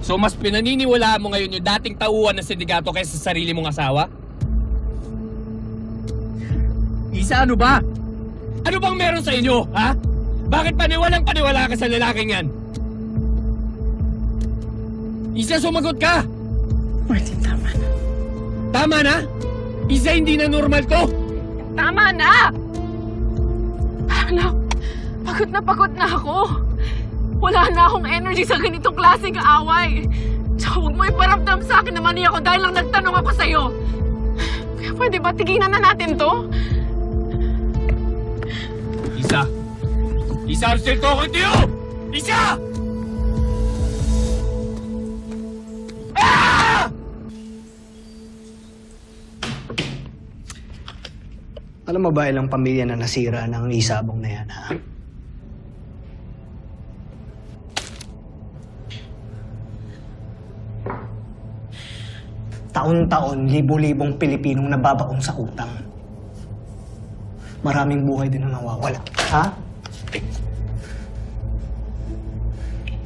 So mas pinaniniwalaan mo ngayon yung dating tauhan ng sindikato kaysa sa sarili mong asawa? Isa, ano ba? Ano bang meron sa inyo, ha? Bakit paniwalang-paniwala ka sa lalaking yan? Isa, sumagot ka! Martin, tama na. Tama na? Isa, hindi na normal to! Tama na! Anak, pagod na ako. Wala na akong energy sa ganitong klaseng kaaway. Tsaka huwag mo iparamdam sa akin na mani ako dahil lang nagtanong ako sa'yo. Kaya pwede ba tigilan na natin to? Isa! Isa, I'm still talking to you! Isa! Ah! Alam mo ba ilang pamilya na nasira ng isabong na yan, ha? Taon-taon, libo-libong Pilipinong nababaon sa utang. Maraming buhay din ang nawawala. Ha?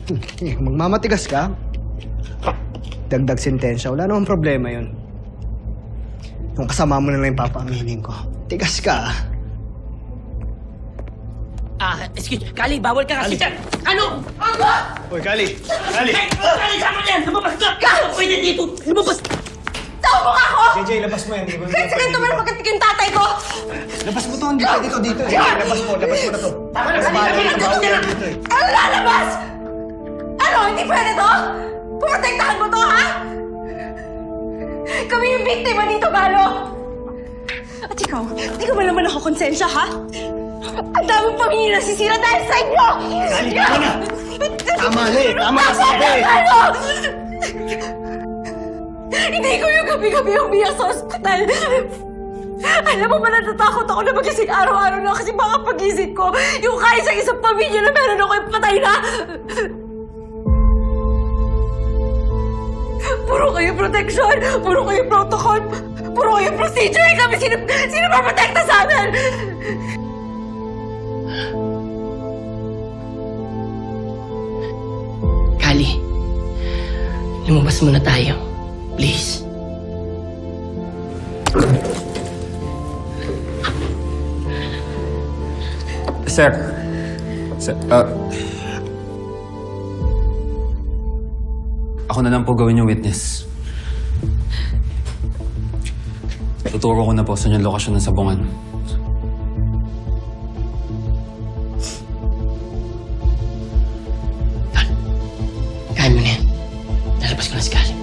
Kung magmamatigas ka, dagdag sentensya, wala namang problema yun. Kung kasama mo na lang yung papaaminin ko, tigas ka. Excuse me, Kali, bawal ka kasi dyan! Ano? Uy, Kali! Kali! Kali, sama yan! Lumabas ka! Pwede dito! Lumabas! Tawag mo ako! JJ, labas mo yan. Kahit sa ganito meron magkatig yung tatay ko! Labas mo to, hindi pwede to dito. Labas mo na to. Tama na, Kali! Ano lalabas? Ano? Hindi pwede to? Puprotektahan mo to, ha? Kami yung biktima dito, Galo! At ikaw, hindi ka ba naman ako konsensya, ha? Ang daming pamilya nasisira dahil sa inyo! Kali, tama na! Tama na eh! Tama na sabi! Galo! Hindi ko yung gabi-gabi umiyak sa ospital. Alam mo ba, natatakot ako na magising araw-araw na kasi baka pagising ko, yung kahit sa isang pamilya na meron ako yung patay na. Puro kayo protection, puro kayo protocol, puro kayo procedure. Kami sino maprotekta sa amin? Kali, lumabas muna tayo. Please. Sir, ako na lang po gawin yung witness. Tuturo ko na po sa yung lokasyon ng sabungan. Tol, kaya mo na yan. Lalabas ko na si Kali.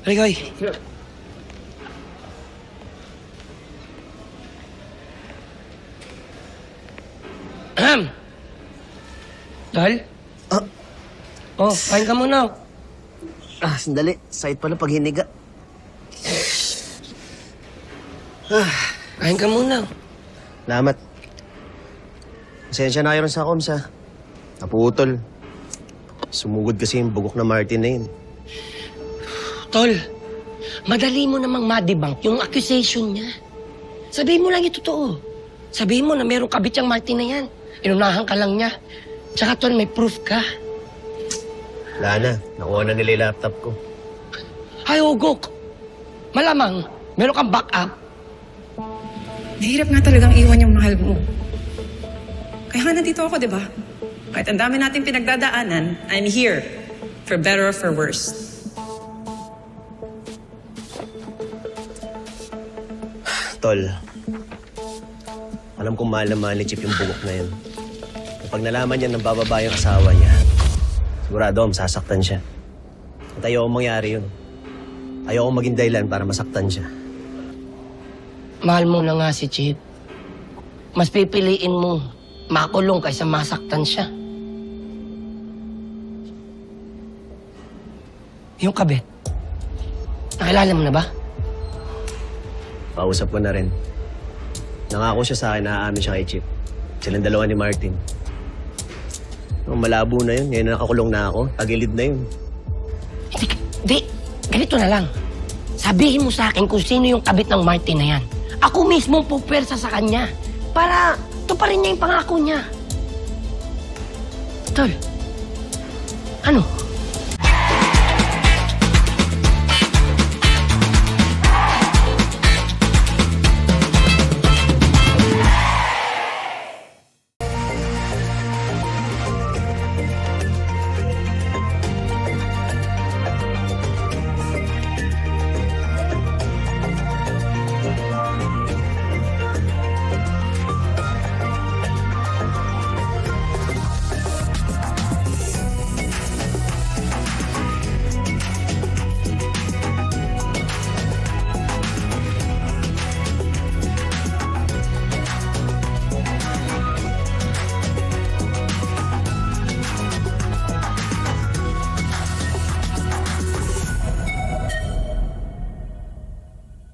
Rigoy! Tol? Oh, kain ka muna. Sandali. Sakit pala pag hiniga. Kain ka muna. Salamat. Pasensya na kayo rin sa comms, ha. Naputol. Sumugod kasi yung bugok na Martin na yun. Tol, madali mo namang madibang yung accusation niya. Sabihin mo lang yung totoo. Sabihin mo na merong kabit yung Martin na yan. Inunahan ka lang niya. Tsaka, Tol, may proof ka. Wala na. Nakuha na nila yung laptop ko. Ay, ugok. Malamang, meron kang backup. Mahirap nga talagang iwan yung mahal mo. Kaya nga nandito ako, di ba? Kahit ang dami nating pinagdadaanan, I'm here. For better or for worse. Tol, alam kong mahal na mahal ni Chip yung bugok na yun. Kapag nalaman niya ng bababa yung asawa niya, sigurado masasaktan siya. At ayoko mangyari yun. Ayoko maging dahilan para masaktan siya. Mahal mo na nga si Chip. Mas pipiliin mo makulong kaysa masaktan siya. Yung kabit, nakilala mo na ba? Pausap ko na rin. Nangako siya sa akin na aamin siya kay Chip. Silang dalawa ni Martin. Malabo na yun. Ngayon na nakakulong na ako. Tagilid na yun. Hindi, ganito na lang. sabihin mo sa akin kung sino yung kabit ng Martin na yan. Ako mismo pupwersa sa kanya para tuparin niya yung pangako niya. Tol, ano?